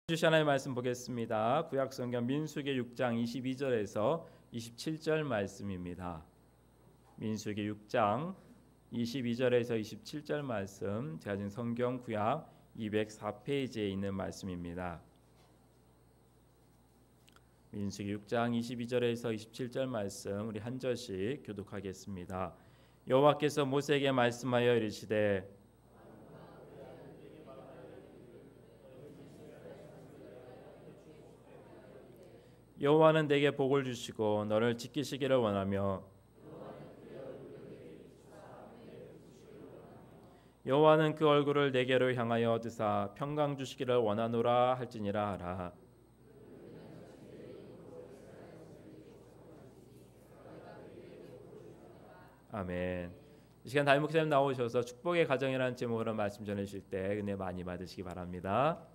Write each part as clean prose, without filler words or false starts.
주시 하나님의 말씀 보겠습니다. 구약성경 민수기 6장 22절에서 27절 말씀입니다. 민수기 6장 22절에서 27절 말씀, 제가 지금 성경 구약 204페이지에 있는 말씀입니다. 민수기 6장 22절에서 27절 말씀 우리 한 절씩 교독하겠습니다. 여호와께서 모세에게 말씀하여 이르시되 여호와는 내게 복을 주시고 너를 지키시기를 원하며 여호와는 그 얼굴을 내게로 향하여 드사 평강 주시기를 원하노라 할지니라 하라. 아멘. 이 시간 담임 목사님 나오셔서 축복의 가정이라는 제목으로 말씀 전해주실 때 은혜 많이 받으시기 바랍니다.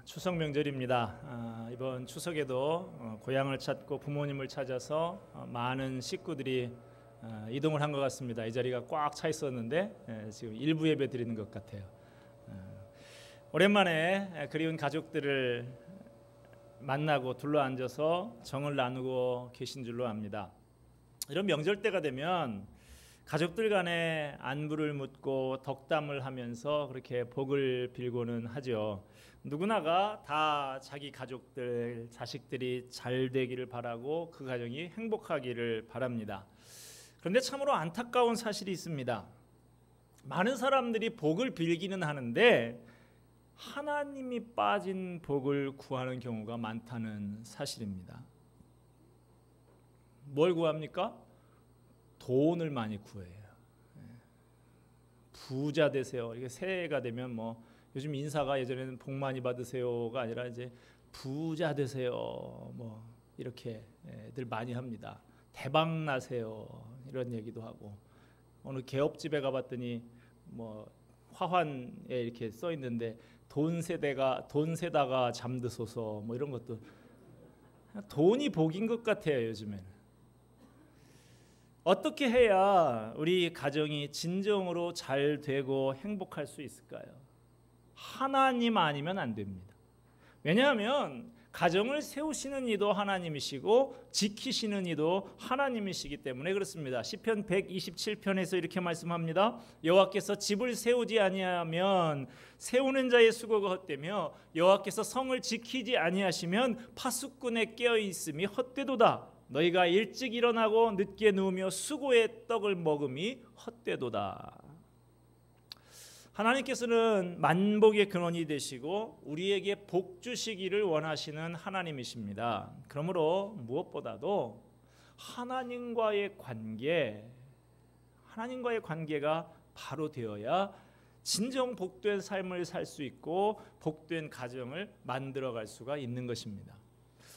추석 명절입니다. 이번 추석에도 고향을 찾고 부모님을 찾아서 많은 식구들이 이동을 한 것 같습니다. 이 자리가 꽉 차 있었는데 지금 일부 예배 드리는 것 같아요. 오랜만에 그리운 가족들을 만나고 둘러앉아서 정을 나누고 계신 줄로 압니다. 이런 명절 때가 되면 가족들 간에 안부를 묻고 덕담을 하면서 그렇게 복을 빌고는 하죠. 누구나가 다 자기 가족들, 자식들이 잘 되기를 바라고 그 가정이 행복하기를 바랍니다. 그런데 참으로 안타까운 사실이 있습니다. 많은 사람들이 복을 빌기는 하는데 하나님이 빠진 복을 구하는 경우가 많다는 사실입니다. 뭘 구합니까? 돈을 많이 구해요. 부자 되세요. 이게 새해가 되면 요즘 인사가 예전에는 복 많이 받으세요가 아니라 이제 부자 되세요. 이렇게들 많이 합니다. 대박 나세요. 이런 얘기도 하고 어느 개업집에 가봤더니 화환에 이렇게 써 있는데 돈 세다가 잠드소서 이런 것도 돈이 복인 것 같아요. 요즘에는 어떻게 해야 우리 가정이 진정으로 잘 되고 행복할 수 있을까요? 하나님 아니면 안 됩니다. 왜냐하면 가정을 세우시는 이도 하나님이시고 지키시는 이도 하나님이시기 때문에 그렇습니다. 시편 127편에서 이렇게 말씀합니다. 여호와께서 집을 세우지 아니하면 세우는 자의 수고가 헛되며 여호와께서 성을 지키지 아니하시면 파수꾼에 깨어 있음이 헛되도다. 너희가 일찍 일어나고 늦게 누우며 수고의 떡을 먹음이 헛되도다. 하나님께서는 만복의 근원이 되시고 우리에게 복 주시기를 원하시는 하나님이십니다. 그러므로 무엇보다도 하나님과의 관계가 바로 되어야 진정 복된 삶을 살 수 있고 복된 가정을 만들어갈 수가 있는 것입니다.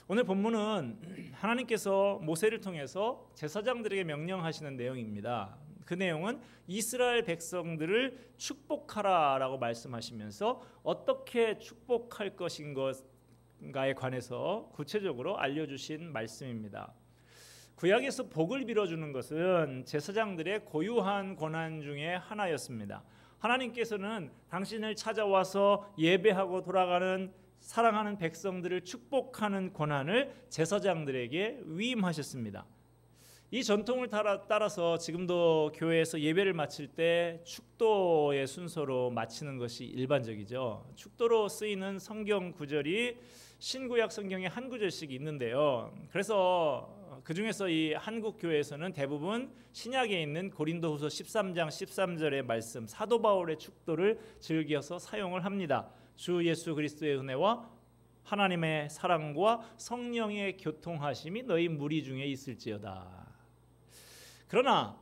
오늘 본문은 하나님께서 모세를 통해서 제사장들에게 명령하시는 내용입니다. 그 내용은 이스라엘 백성들을 축복하라라고 말씀하시면서 어떻게 축복할 것인가에 관해서 구체적으로 알려주신 말씀입니다. 구약에서 복을 빌어주는 것은 제사장들의 고유한 권한 중에 하나였습니다. 하나님께서는 당신을 찾아와서 예배하고 돌아가는 사랑하는 백성들을 축복하는 권한을 제사장들에게 위임하셨습니다. 이 전통을 따라서 지금도 교회에서 예배를 마칠 때 축도의 순서로 마치는 것이 일반적이죠. 축도로 쓰이는 성경 구절이 신구약 성경에 한 구절씩 있는데요. 그래서 그 중에서 이 한국 교회에서는 대부분 신약에 있는 고린도후서 13장 13절의 말씀 사도 바울의 축도를 즐겨서 사용을 합니다. 주 예수 그리스도의 은혜와 하나님의 사랑과 성령의 교통하심이 너희 무리 중에 있을지어다. 그러나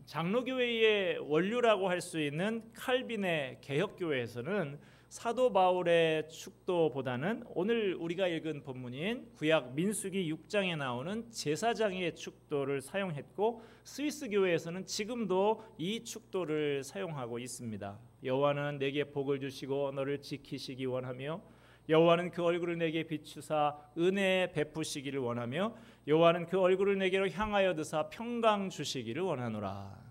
장로교회의 원류라고 할 수 있는 칼빈의 개혁교회에서는 사도 바울의 축도보다는 오늘 우리가 읽은 본문인 구약 민수기 6장에 나오는 제사장의 축도를 사용했고 스위스 교회에서는 지금도 이 축도를 사용하고 있습니다. 여호와는 내게 복을 주시고 너를 지키시기 원하며 여호와는 그 얼굴을 내게 비추사 은혜 베푸시기를 원하며 여호와는 그 얼굴을 내게로 향하여 드사 평강 주시기를 원하노라.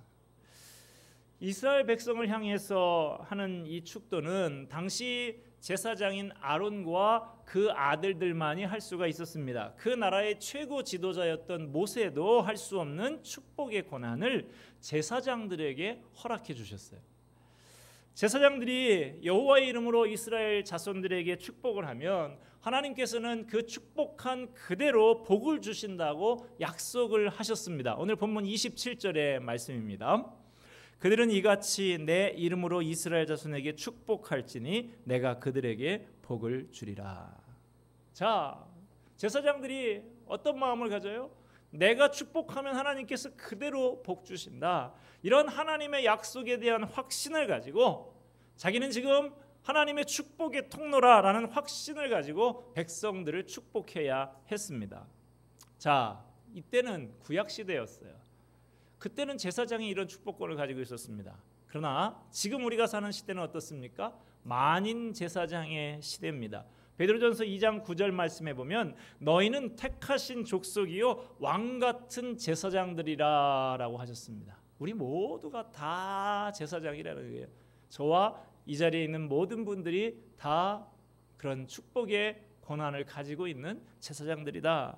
이스라엘 백성을 향해서 하는 이 축도는 당시 제사장인 아론과 그 아들들만이 할 수가 있었습니다. 그 나라의 최고 지도자였던 모세도 할 수 없는 축복의 권한을 제사장들에게 허락해 주셨어요. 제사장들이 여호와의 이름으로 이스라엘 자손들에게 축복을 하면 하나님께서는 그 축복한 그대로 복을 주신다고 약속을 하셨습니다. 오늘 본문 27절의 말씀입니다. 그들은 이같이 내 이름으로 이스라엘 자손에게 축복할지니 내가 그들에게 복을 주리라. 자, 제사장들이 어떤 마음을 가져요? 내가 축복하면 하나님께서 그대로 복 주신다. 이런 하나님의 약속에 대한 확신을 가지고 자기는 지금 하나님의 축복의 통로라라는 확신을 가지고 백성들을 축복해야 했습니다. 자, 이때는 구약 시대였어요. 그때는 제사장이 이런 축복권을 가지고 있었습니다. 그러나 지금 우리가 사는 시대는 어떻습니까? 만인 제사장의 시대입니다. 베드로전서 2장 9절 말씀해 보면 너희는 택하신 족속이요 왕 같은 제사장들이라라고 하셨습니다. 우리 모두가 다 제사장이라는 거예요. 저와 이 자리에 있는 모든 분들이 다 그런 축복의 권한을 가지고 있는 제사장들이다.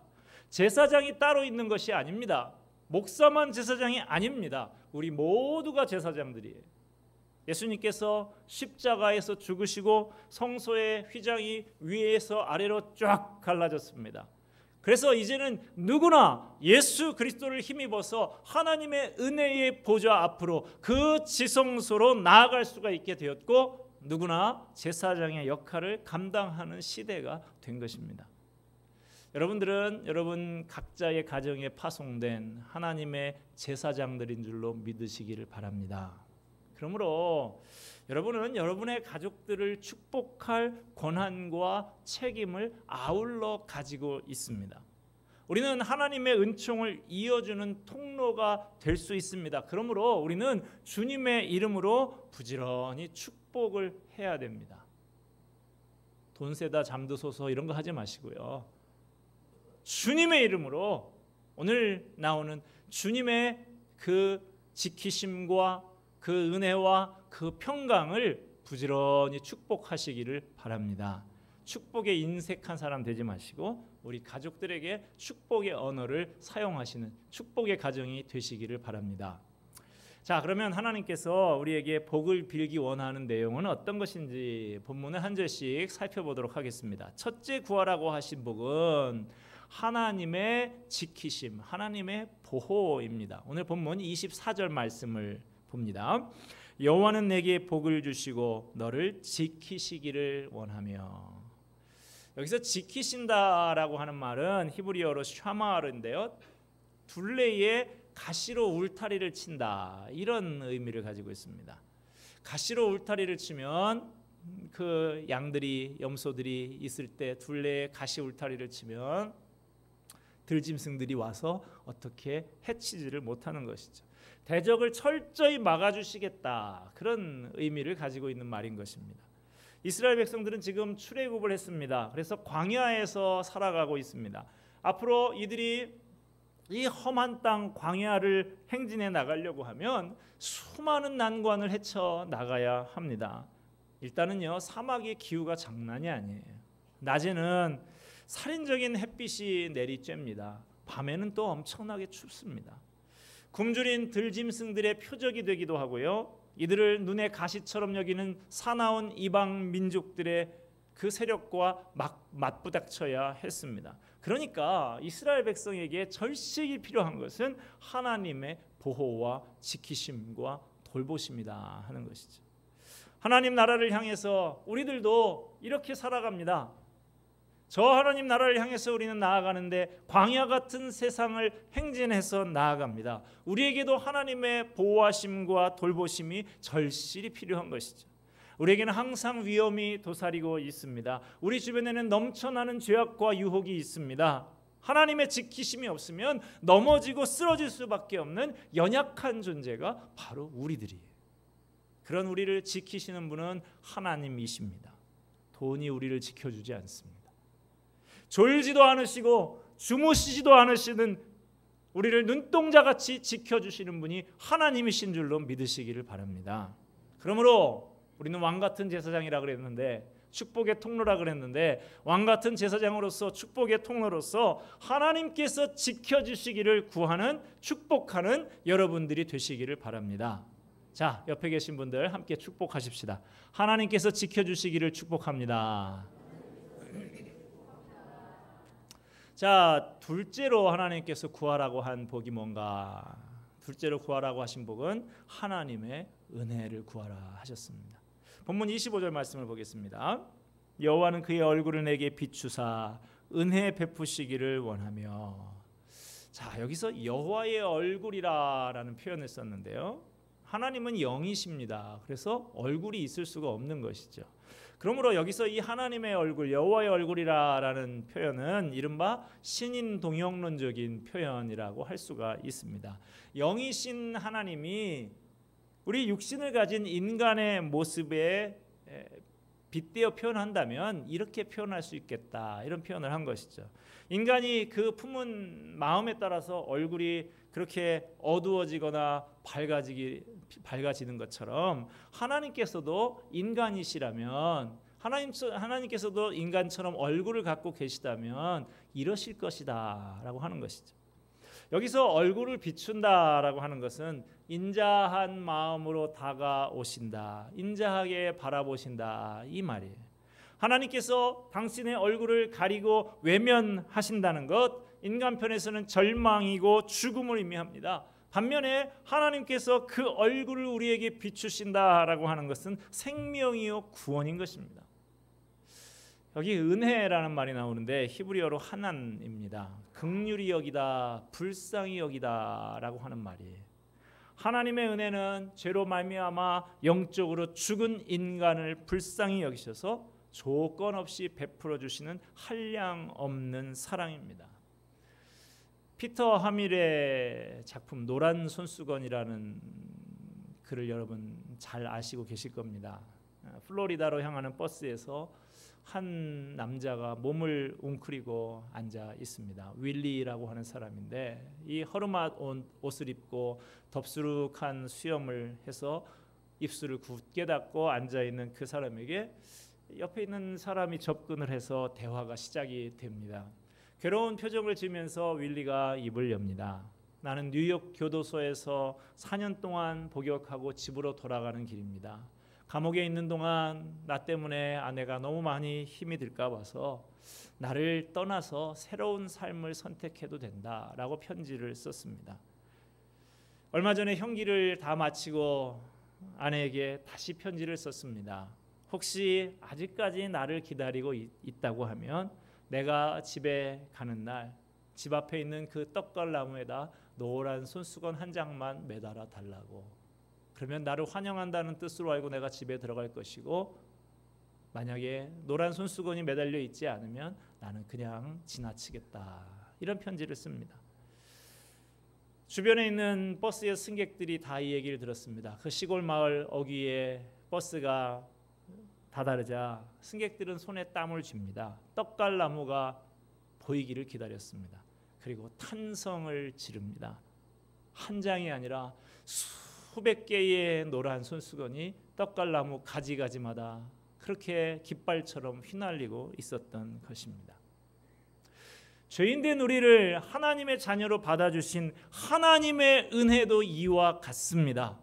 제사장이 따로 있는 것이 아닙니다. 목사만 제사장이 아닙니다. 우리 모두가 제사장들이에요. 예수님께서 십자가에서 죽으시고 성소의 휘장이 위에서 아래로 쫙 갈라졌습니다. 그래서 이제는 누구나 예수 그리스도를 힘입어서 하나님의 은혜의 보좌 앞으로 그 지성소로 나아갈 수가 있게 되었고 누구나 제사장의 역할을 감당하는 시대가 된 것입니다. 여러분들은 여러분 각자의 가정에 파송된 하나님의 제사장들인 줄로 믿으시기를 바랍니다. 그러므로 여러분은 여러분의 가족들을 축복할 권한과 책임을 아울러 가지고 있습니다. 우리는 하나님의 은총을 이어주는 통로가 될 수 있습니다. 그러므로 우리는 주님의 이름으로 부지런히 축복을 해야 됩니다. 돈 세다 잠드소서 이런 거 하지 마시고요. 주님의 이름으로 오늘 나오는 주님의 그 지키심과 그 은혜와 그 평강을 부지런히 축복하시기를 바랍니다. 축복에 인색한 사람 되지 마시고 우리 가족들에게 축복의 언어를 사용하시는 축복의 가정이 되시기를 바랍니다. 자, 그러면 하나님께서 우리에게 복을 빌기 원하는 내용은 어떤 것인지 본문을 한 절씩 살펴보도록 하겠습니다. 첫째 구하라고 하신 복은 하나님의 지키심, 하나님의 보호입니다. 오늘 본문 24절 말씀을 봅니다. 여호와는 내게 복을 주시고 너를 지키시기를 원하며. 여기서 지키신다라고 하는 말은 히브리어로 샤마르인데요. 둘레에 가시로 울타리를 친다 이런 의미를 가지고 있습니다. 가시로 울타리를 치면 그 양들이 염소들이 있을 때 둘레에 가시 울타리를 치면 들짐승들이 와서 어떻게 해치지를 못하는 것이죠. 대적을 철저히 막아주시겠다 그런 의미를 가지고 있는 말인 것입니다. 이스라엘 백성들은 지금 출애굽을 했습니다. 그래서 광야에서 살아가고 있습니다. 앞으로 이들이 이 험한 땅 광야를 행진해 나가려고 하면 수많은 난관을 헤쳐 나가야 합니다. 일단은요, 사막의 기후가 장난이 아니에요. 낮에는 살인적인 햇빛이 내리쬐입니다. 밤에는 또 엄청나게 춥습니다. 굶주린 들짐승들의 표적이 되기도 하고요. 이들을 눈의 가시처럼 여기는 사나운 이방 민족들의 그 세력과 맞부닥쳐야 했습니다. 그러니까 이스라엘 백성에게 절실히 필요한 것은 하나님의 보호와 지키심과 돌보심이다 하는 것이죠. 하나님 나라를 향해서 우리들도 이렇게 살아갑니다. 저 하나님 나라를 향해서 우리는 나아가는데 광야 같은 세상을 행진해서 나아갑니다. 우리에게도 하나님의 보호하심과 돌보심이 절실히 필요한 것이죠. 우리에게는 항상 위험이 도사리고 있습니다. 우리 주변에는 넘쳐나는 죄악과 유혹이 있습니다. 하나님의 지키심이 없으면 넘어지고 쓰러질 수밖에 없는 연약한 존재가 바로 우리들이에요. 그런 우리를 지키시는 분은 하나님이십니다. 돈이 우리를 지켜주지 않습니다. 졸지도 않으시고 주무시지도 않으시는 우리를 눈동자같이 지켜주시는 분이 하나님이신 줄로 믿으시기를 바랍니다. 그러므로 우리는 왕같은 제사장이라 그랬는데, 축복의 통로라 그랬는데, 왕같은 제사장으로서 축복의 통로로서 하나님께서 지켜주시기를 구하는, 축복하는 여러분들이 되시기를 바랍니다. 자, 옆에 계신 분들 함께 축복하십시다. 하나님께서 지켜주시기를 축복합니다. 자, 둘째로 하나님께서 구하라고 한 복이 뭔가? 둘째로 구하라고 하신 복은 하나님의 은혜를 구하라 하셨습니다. 본문 25절 말씀을 보겠습니다. 여호와는 그의 얼굴을 내게 비추사 은혜 베푸시기를 원하며. 자, 여기서 여호와의 얼굴이라는 표현을 썼는데요, 하나님은 영이십니다. 그래서 얼굴이 있을 수가 없는 것이죠. 그러므로 여기서 이 하나님의 얼굴, 여호와의 얼굴이라는 표현은 이른바 신인 동영론적인 표현이라고 할 수가 있습니다. 영이신 하나님이 우리 육신을 가진 인간의 모습에 빗대어 표현한다면 이렇게 표현할 수 있겠다, 이런 표현을 한 것이죠. 인간이 그 품은 마음에 따라서 얼굴이 그렇게 어두워지거나 밝아지는 것처럼 하나님께서도 인간이시라면, 하나님께서도 인간처럼 얼굴을 갖고 계시다면 이러실 것이다 라고 하는 것이죠. 여기서 얼굴을 비춘다라고 하는 것은 인자한 마음으로 다가오신다, 인자하게 바라보신다, 이 말이에요. 하나님께서 당신의 얼굴을 가리고 외면하신다는 것, 인간 편에서는 절망이고 죽음을 의미합니다. 반면에 하나님께서 그 얼굴을 우리에게 비추신다라고 하는 것은 생명이요 구원인 것입니다. 여기 은혜라는 말이 나오는데 히브리어로 하난입니다. 긍휼히 여기다, 불쌍히 여기다라고 하는 말이에요. 하나님의 은혜는 죄로 말미암아 영적으로 죽은 인간을 불쌍히 여기셔서 조건 없이 베풀어 주시는 한량 없는 사랑입니다. 피터 하밀의 작품 노란 손수건이라는 글을 여러분 잘 아시고 계실 겁니다. 플로리다로 향하는 버스에서 한 남자가 몸을 웅크리고 앉아 있습니다. 윌리라고 하는 사람인데, 이 허름한 옷을 입고 덥수룩한 수염을 해서 입술을 굳게 닫고 앉아 있는 그 사람에게 옆에 있는 사람이 접근을 해서 대화가 시작이 됩니다. 괴로운 표정을 지으면서 윌리가 입을 엽니다. 나는 뉴욕 교도소에서 4년 동안 복역하고 집으로 돌아가는 길입니다. 감옥에 있는 동안 나 때문에 아내가 너무 많이 힘이 들까 봐서 나를 떠나서 새로운 삶을 선택해도 된다라고 편지를 썼습니다. 얼마 전에 형기를 다 마치고 아내에게 다시 편지를 썼습니다. 혹시 아직까지 나를 기다리고 있다고 하면 내가 집에 가는 날 집 앞에 있는 그 떡갈나무에다 노란 손수건 한 장만 매달아 달라고. 그러면 나를 환영한다는 뜻으로 알고 내가 집에 들어갈 것이고, 만약에 노란 손수건이 매달려 있지 않으면 나는 그냥 지나치겠다, 이런 편지를 씁니다. 주변에 있는 버스의 승객들이 다 이 얘기를 들었습니다. 그 시골 마을 어귀에 버스가 다다르자 승객들은 손에 땀을 쥡니다. 떡갈나무가 보이기를 기다렸습니다. 그리고 탄성을 지릅니다. 한 장이 아니라 수백 개의 노란 손수건이 떡갈나무 가지가지마다 그렇게 깃발처럼 휘날리고 있었던 것입니다. 죄인된 우리를 하나님의 자녀로 받아주신 하나님의 은혜도 이와 같습니다.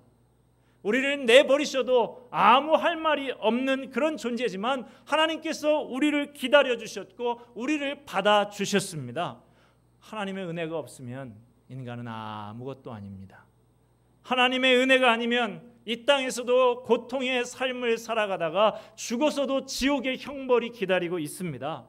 우리를 내버리셔도 아무 할 말이 없는 그런 존재지만 하나님께서 우리를 기다려주셨고 우리를 받아주셨습니다. 하나님의 은혜가 없으면 인간은 아무것도 아닙니다. 하나님의 은혜가 아니면 이 땅에서도 고통의 삶을 살아가다가 죽어서도 지옥의 형벌이 기다리고 있습니다.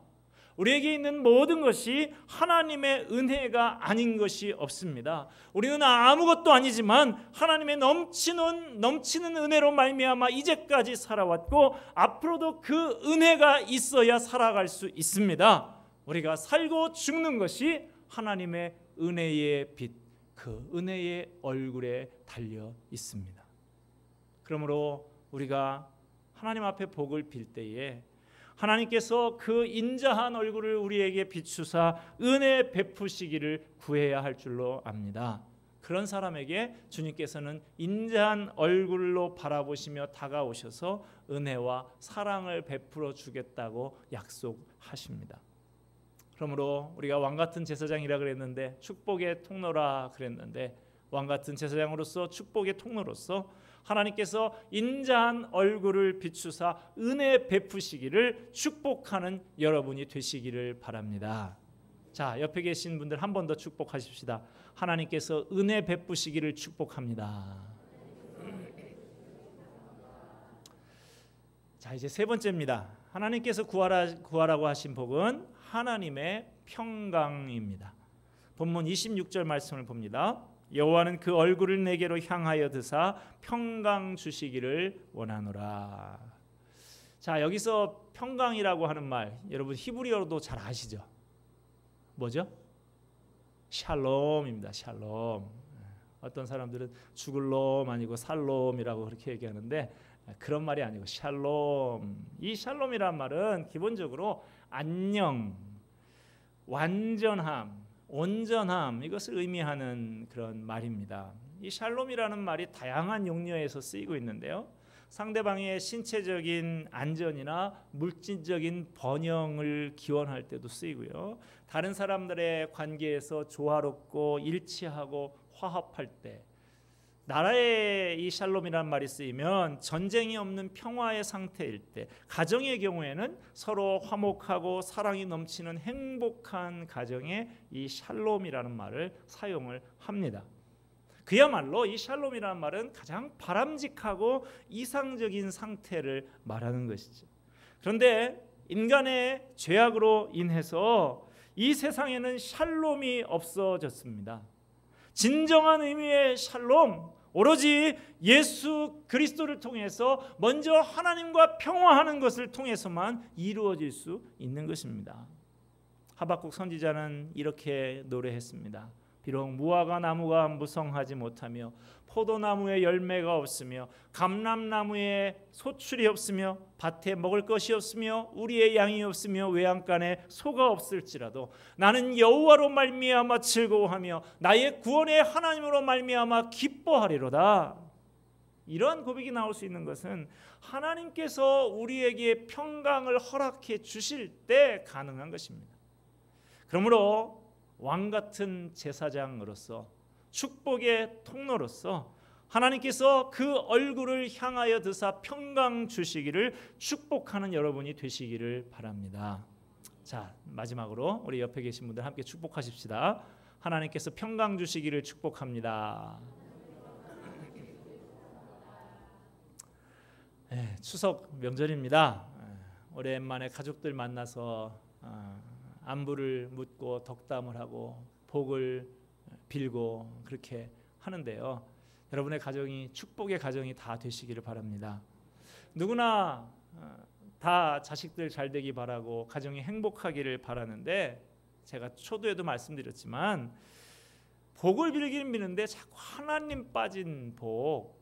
우리에게 있는 모든 것이 하나님의 은혜가 아닌 것이 없습니다. 우리는 아무것도 아니지만 하나님의 넘치는 은혜로 말미암아 이제까지 살아왔고 앞으로도 그 은혜가 있어야 살아갈 수 있습니다. 우리가 살고 죽는 것이 하나님의 은혜의 빛, 그 은혜의 얼굴에 달려 있습니다. 그러므로 우리가 하나님 앞에 복을 빌 때에 하나님께서 그 인자한 얼굴을 우리에게 비추사 은혜 베푸시기를 구해야 할 줄로 압니다. 그런 사람에게 주님께서는 인자한 얼굴로 바라보시며 다가오셔서 은혜와 사랑을 베풀어 주겠다고 약속하십니다. 그러므로 우리가 왕같은 제사장이라 그랬는데 축복의 통로라 그랬는데 왕같은 제사장으로서 축복의 통로로서 하나님께서 인자한 얼굴을 비추사 은혜 베푸시기를 축복하는 여러분이 되시기를 바랍니다. 자, 옆에 계신 분들 한 번 더 축복하십시다. 하나님께서 은혜 베푸시기를 축복합니다. 자, 이제 세 번째입니다. 하나님께서 구하라고 하신 복은 하나님의 평강입니다. 본문 26절 말씀을 봅니다. 여호와는 그 얼굴을 내게로 향하여 드사 평강 주시기를 원하노라. 자, 여기서 평강이라고 하는 말 여러분 히브리어로도 잘 아시죠? 뭐죠? 샬롬입니다. 샬롬. 어떤 사람들은 죽을 놈 아니고 살롬이라고 그렇게 얘기하는데 그런 말이 아니고 샬롬. 이 샬롬이란 말은 기본적으로 안녕, 완전함, 온전함 이것을 의미하는 그런 말입니다. 이 샬롬이라는 말이 다양한 용례에서 쓰이고 있는데요. 상대방의 신체적인 안전이나 물질적인 번영을 기원할 때도 쓰이고요. 다른 사람들의 관계에서 조화롭고 일치하고 화합할 때 나라에 이 샬롬이라는 말이 쓰이면 전쟁이 없는 평화의 상태일 때, 가정의 경우에는 서로 화목하고 사랑이 넘치는 행복한 가정에 이 샬롬이라는 말을 사용을 합니다. 그야말로 이 샬롬이라는 말은 가장 바람직하고 이상적인 상태를 말하는 것이죠. 그런데 인간의 죄악으로 인해서 이 세상에는 샬롬이 없어졌습니다. 진정한 의미의 샬롬, 오로지 예수 그리스도를 통해서 먼저 하나님과 평화하는 것을 통해서만 이루어질 수 있는 것입니다. 하박국 선지자는 이렇게 노래했습니다. 비록 무화과 나무가 무성하지 못하며 포도나무에 열매가 없으며 감람나무에 소출이 없으며 밭에 먹을 것이 없으며 우리의 양이 없으며 외양간에 소가 없을지라도 나는 여호와로 말미암아 즐거워하며 나의 구원의 하나님으로 말미암아 기뻐하리로다. 이러한 고백이 나올 수 있는 것은 하나님께서 우리에게 평강을 허락해 주실 때 가능한 것입니다. 그러므로 왕같은 제사장으로서 축복의 통로로서 하나님께서 그 얼굴을 향하여 드사 평강 주시기를 축복하는 여러분이 되시기를 바랍니다. 자, 마지막으로 우리 옆에 계신 분들 함께 축복하십시다. 하나님께서 평강 주시기를 축복합니다. 네, 추석 명절입니다. 오랜만에 가족들 만나서 안부를 묻고 덕담을 하고 복을 빌고 그렇게 하는데요. 여러분의 가정이 축복의 가정이 다 되시기를 바랍니다. 누구나 다 자식들 잘 되기 바라고 가정이 행복하기를 바라는데 제가 초두에도 말씀드렸지만 복을 빌기는 비는데 자꾸 하나님 빠진 복,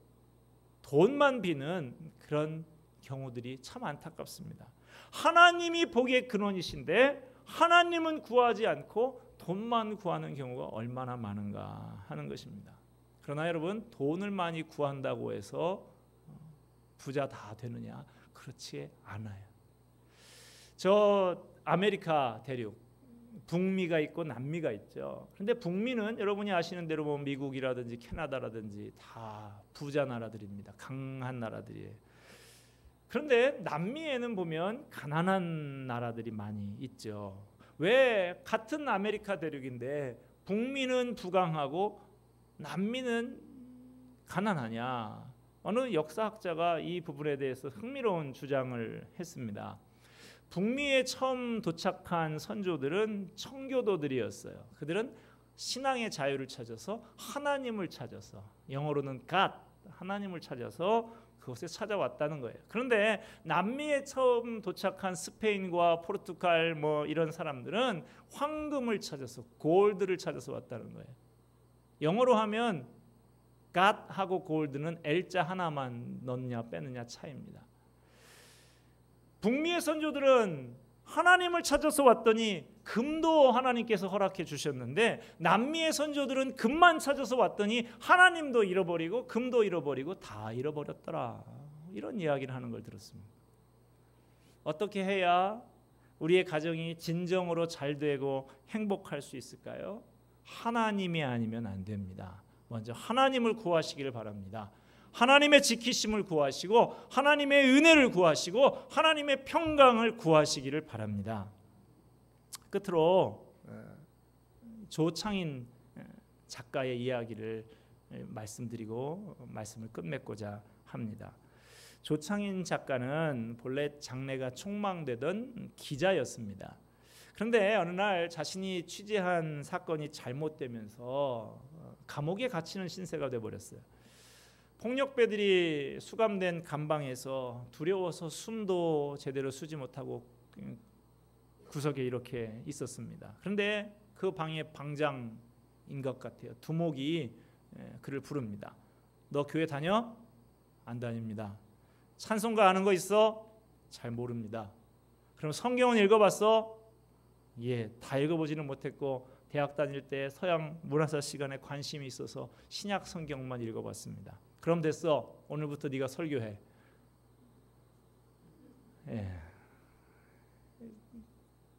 돈만 비는 그런 경우들이 참 안타깝습니다. 하나님이 복의 근원이신데 하나님은 구하지 않고 돈만 구하는 경우가 얼마나 많은가 하는 것입니다. 그러나 여러분, 돈을 많이 구한다고 해서 부자 다 되느냐? 그렇지 않아요. 저 아메리카 대륙 북미가 있고 남미가 있죠. 그런데 북미는 여러분이 아시는 대로 뭐 미국이라든지 캐나다라든지 다 부자 나라들입니다. 강한 나라들이에요. 그런데 남미에는 보면 가난한 나라들이 많이 있죠. 왜 같은 아메리카 대륙인데 북미는 부강하고 남미는 가난하냐? 어느 역사학자가 이 부분에 대해서 흥미로운 주장을 했습니다. 북미에 처음 도착한 선조들은 청교도들이었어요. 그들은 신앙의 자유를 찾아서 하나님을 찾아서, 영어로는 God, 하나님을 찾아서 그곳에 찾아왔다는 거예요. 그런데 남미에 처음 도착한 스페인과 포르투갈 뭐 이런 사람들은 황금을 찾아서, 골드를 찾아서 왔다는 거예요. 영어로 하면 God하고 골드는 L자 하나만 넣느냐 빼느냐 차이입니다. 북미의 선조들은 하나님을 찾아서 왔더니 금도 하나님께서 허락해 주셨는데 남미의 선조들은 금만 찾아서 왔더니 하나님도 잃어버리고 금도 잃어버리고 다 잃어버렸더라. 이런 이야기를 하는 걸 들었습니다. 어떻게 해야 우리의 가정이 진정으로 잘 되고 행복할 수 있을까요? 하나님이 아니면 안 됩니다. 먼저 하나님을 구하시기를 바랍니다. 하나님의 지키심을 구하시고 하나님의 은혜를 구하시고 하나님의 평강을 구하시기를 바랍니다. 끝으로 조창인 작가의 이야기를 말씀드리고 말씀을 끝맺고자 합니다. 조창인 작가는 본래 장래가 촉망되던 기자였습니다. 그런데 어느 날 자신이 취재한 사건이 잘못되면서 감옥에 갇히는 신세가 되어버렸어요. 폭력배들이 수감된 감방에서 두려워서 숨도 제대로 쉬지 못하고 구석에 이렇게 있었습니다. 그런데 그 방의 방장인 것 같아요. 두목이 그를 부릅니다. 너 교회 다녀? 안 다닙니다. 찬송가 아는 거 있어? 잘 모릅니다. 그럼 성경은 읽어봤어? 예, 다 읽어보지는 못했고 대학 다닐 때 서양 문화사 시간에 관심이 있어서 신약 성경만 읽어봤습니다. 그럼 됐어. 오늘부터 네가 설교해. 예.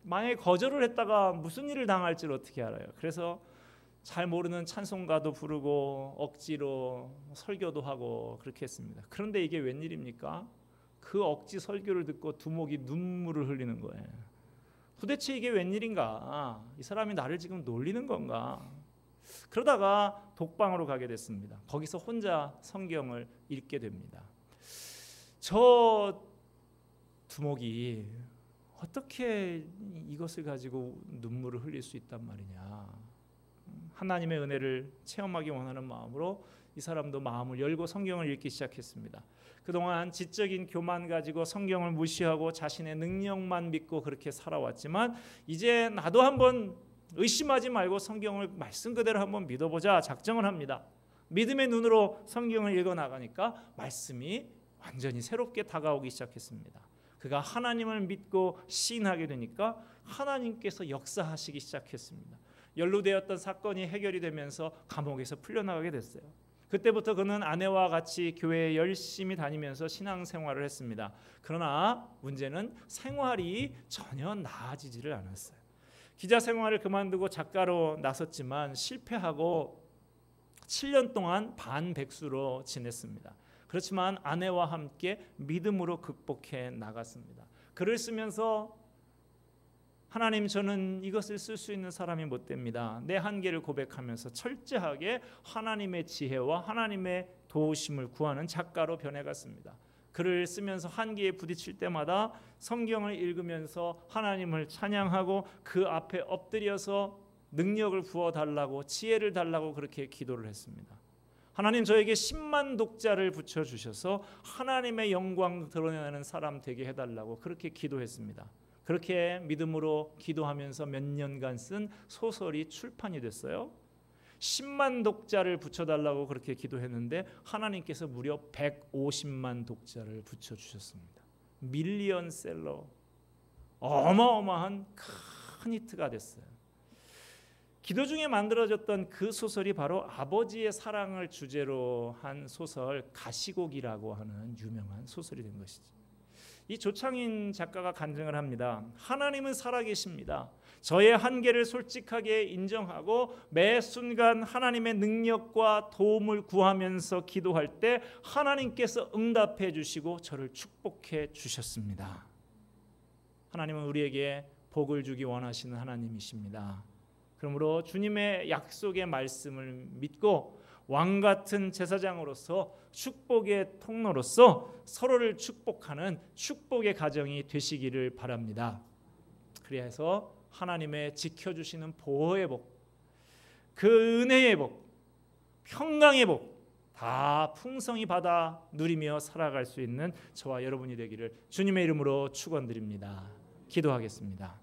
만약에 거절을 했다가 무슨 일을 당할지를 어떻게 알아요? 그래서 잘 모르는 찬송가도 부르고 억지로 설교도 하고 그렇게 했습니다. 그런데 이게 웬일입니까? 그 억지 설교를 듣고 두목이 눈물을 흘리는 거예요. 도대체 이게 웬일인가? 이 사람이 나를 지금 놀리는 건가? 그러다가 독방으로 가게 됐습니다. 거기서 혼자 성경을 읽게 됩니다. 저 두목이 어떻게 이것을 가지고 눈물을 흘릴 수 있단 말이냐. 하나님의 은혜를 체험하기 원하는 마음으로 이 사람도 마음을 열고 성경을 읽기 시작했습니다. 그동안 지적인 교만 가지고 성경을 무시하고 자신의 능력만 믿고 그렇게 살아왔지만 이제 나도 한번 의심하지 말고 성경을 말씀 그대로 한번 믿어보자 작정을 합니다. 믿음의 눈으로 성경을 읽어나가니까 말씀이 완전히 새롭게 다가오기 시작했습니다. 그가 하나님을 믿고 시인하게 되니까 하나님께서 역사하시기 시작했습니다. 연루되었던 사건이 해결이 되면서 감옥에서 풀려나가게 됐어요. 그때부터 그는 아내와 같이 교회에 열심히 다니면서 신앙생활을 했습니다. 그러나 문제는 생활이 전혀 나아지지를 않았어요. 기자 생활을 그만두고 작가로 나섰지만 실패하고 7년 동안 반백수로 지냈습니다. 그렇지만 아내와 함께 믿음으로 극복해 나갔습니다. 글을 쓰면서 하나님, 저는 이것을 쓸 수 있는 사람이 못 됩니다. 내 한계를 고백하면서 철저하게 하나님의 지혜와 하나님의 도우심을 구하는 작가로 변해갔습니다. 글을 쓰면서 한계에 부딪힐 때마다 성경을 읽으면서 하나님을 찬양하고 그 앞에 엎드려서 능력을 부어달라고 지혜를 달라고 그렇게 기도를 했습니다. 하나님, 저에게 10만 독자를 붙여주셔서 하나님의 영광 드러내는 사람 되게 해달라고 그렇게 기도했습니다. 그렇게 믿음으로 기도하면서 몇 년간 쓴 소설이 출판이 됐어요. 10만 독자를 붙여달라고 그렇게 기도했는데 하나님께서 무려 150만 독자를 붙여주셨습니다. 밀리언셀러, 어마어마한 큰 히트가 됐어요. 기도 중에 만들어졌던 그 소설이 바로 아버지의 사랑을 주제로 한 소설 가시곡이라고 하는 유명한 소설이 된 것이죠. 이 조창인 작가가 간증을 합니다. 하나님은 살아계십니다. 저의 한계를 솔직하게 인정하고 매 순간 하나님의 능력과 도움을 구하면서 기도할 때 하나님께서 응답해 주시고 저를 축복해 주셨습니다. 하나님은 우리에게 복을 주기 원하시는 하나님이십니다. 그러므로 주님의 약속의 말씀을 믿고 왕같은 제사장으로서 축복의 통로로서 서로를 축복하는 축복의 가정이 되시기를 바랍니다. 그래서 하나님의 지켜주시는 보호의 복, 그 은혜의 복, 평강의 복 다 풍성히 받아 누리며 살아갈 수 있는 저와 여러분이 되기를 주님의 이름으로 축원드립니다. 기도하겠습니다.